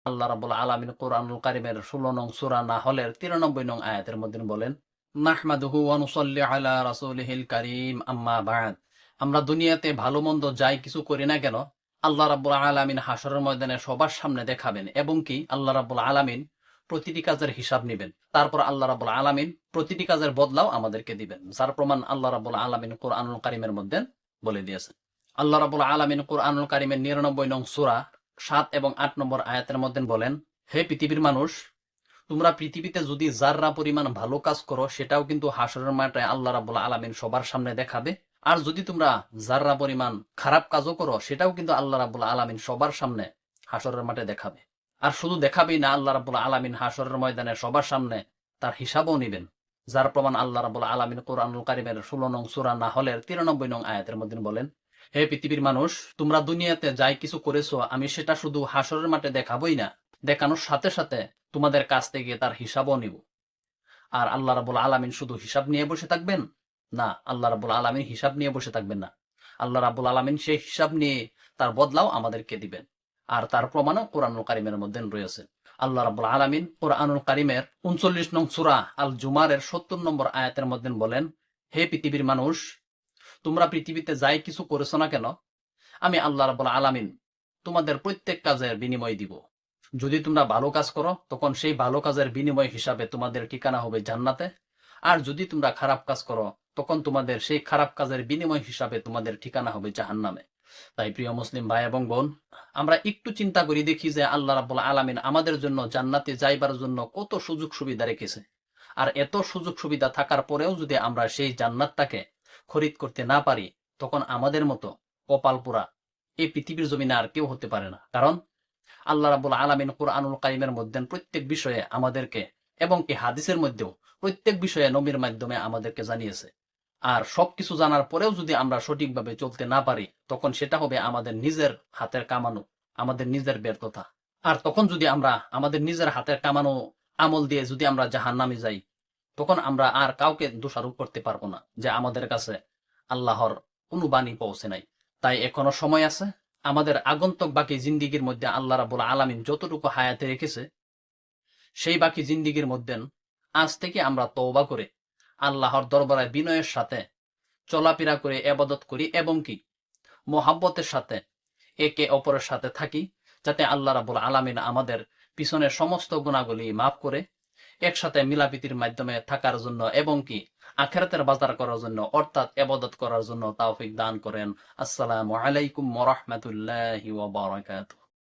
আল্লাহ রাব্বুল আলামিন কোরআনুল কারীমের 16 নং সূরা নাহলের 93 নং আয়াতের মধ্যে বলেন, নাহমাদুহু ওয়া নুসাল্লি আলা রাসূলিহিল কারীম, আম্মা বা'দ। আমরা দুনিয়াতে ভালো মন্দ যাই কিছু করি না কেন, আল্লাহ রাব্বুল আলামিন হাসরের ময়দানে সবার সামনে দেখাবেন এবং কি আল্লাহ রাব্বুল আলামিন প্রতিটি কাজের হিসাব নেবেন। তারপর আল্লাহ রাব্বুল আলামিন প্রতিটি কাজের বদলাও আমাদেরকে দিবেন, যার প্রমাণ আল্লাহ রাব্বুল আলামিন কোরআনুল কারীমের মধ্যে বলে দিয়েছেন। আল্লাহ রাব্বুল আলামিন কোরআনুল কারীমের 99 নং সূরা 7 এবং 8 নম্বর আয়াতের মধ্যে বলেন, হে পৃথিবীর মানুষ, তোমরা পৃথিবীতে যদি যাররা পরিমাণ ভালো কাজ করো সেটাও কিন্তু হাসরের মাঠে আল্লাহ রাব্বুল আলামিন সবার সামনে দেখাবে। আর যদি তোমরা যাররা পরিমাণ খারাপ কাজও করো সেটাও কিন্তু আল্লাহ রাব্বুল আলামিন সবার সামনে হাসরের মাঠে দেখাবে। আর শুধু দেখাবেই না, আল্লাহ রাব্বুল আলামিন হাসরের ময়দানে সবার সামনে তার হিসাবও নেবেন, যার প্রমাণ আল্লাহ রাব্বুল আলামিন কোরআনুল কারীমের 16 নং সূরা নাহলের 93 নং আয়াতের মধ্যে বলেন, হে পৃথিবীর মানুষ, তোমরা দুনিয়াতে যাই কিছু করেছো আমি সেটা শুধু হাসরের মাঠে দেখাবই না, দেখানোর সাথে সাথে তোমাদের কাছ থেকে তার হিসাবও নিব। আর আল্লাহ রাব্বুল আলামিন শুধু হিসাব নিয়ে বসে থাকবেন না, আল্লাহ রাব্বুল আলামিন হিসাব নিয়ে বসে থাকবেন না, আল্লাহ রাব্বুল আলামিন সেই হিসাব নিয়ে তার বদলাও আমাদেরকে দিবেন। আর তার প্রমাণও কোরআনুল কারীমের মধ্যে রয়েছে। আল্লাহ রাব্বুল আলামিন কোরআনুল কারীমের 39 নং সূরা আল জুমারের 70 নম্বর আয়াতের মধ্যে বলেন, হে পৃথিবীর মানুষ, তোমরা পৃথিবীতে যাই কিছু করেছো না কেন, আমি আল্লাহ রাব্বুল আলামিন তোমাদের প্রত্যেক কাজের বিনিময় দিব। যদি তোমরা ভালো কাজ করো তখন সেই ভালো কাজের বিনিময় হিসাবে তোমাদের ঠিকানা হবে জান্নাতে, আর যদি তোমরা খারাপ কাজ করো তখন তোমাদের সেই খারাপ কাজের বিনিময় হিসাবে তোমাদের ঠিকানা হবে জাহান্নামে। তাই প্রিয় মুসলিম ভাই এবং বোন, আমরা একটু চিন্তা করি দেখি যে আল্লাহ রাব্বুল আলামিন আমাদের জন্য জান্নাতে যাইবার জন্য কত সুযোগ সুবিধা রেখেছে। আর এত সুযোগ সুবিধা থাকার পরেও যদি আমরা সেই জান্নাতটাকে খরিদ করতে না পারি, তখন আমাদের মতো কপালপুরা এই পৃথিবীর জমিনে আর কেউ হতে পারে না। কারণ আল্লাহ রাব্বুল আলামিন কোরআনুল কারীমের মধ্যে প্রত্যেক বিষয়ে আমাদেরকে এবং কি হাদিসের মধ্যেও প্রত্যেক বিষয়ে নবীর মাধ্যমে আমাদেরকে জানিয়েছে। আর সবকিছু জানার পরেও যদি আমরা সঠিকভাবে চলতে না পারি, তখন সেটা হবে আমাদের নিজের হাতের কামানো, আমাদের নিজের ব্যর্থতা। আর তখন যদি আমরা আমাদের নিজের হাতের কামানো আমল দিয়ে যদি আমরা জাহান্নামে যাই, তখন আমরা আর কাউকে দোষারোপ করতে পারবো না যে আমাদের কাছে আল্লাহর কোনো বাণী পৌঁছে নাই। তাই এখনো সময় আছে। আমাদের আগন্তুক বাকি জিন্দিগির মধ্যে আল্লাহ রাব্বুল আলামিন যতটুকু হায়াতে রেখেছে, সেই বাকি জিন্দিগির মধ্যে আজ থেকে আমরা তওবা করে আল্লাহর দরবারে বিনয়ের সাথে চলাফেরা করে ইবাদত করি এবং কি মোহাব্বতের সাথে একে অপরের সাথে থাকি, যাতে আল্লাহ রাব্বুল আলামিন আমাদের পিছনের সমস্ত গুনাহগুলি মাফ করে একসাথে মিলাপিতির মাধ্যমে থাকার জন্য এবং কি আখিরাতের বাজার করার জন্য অর্থাৎ ইবাদত করার জন্য তৌফিক দান করেন। আসসালামু আলাইকুম ওয়া রাহমাতুল্লাহি ওয়া বারাকাতুহু।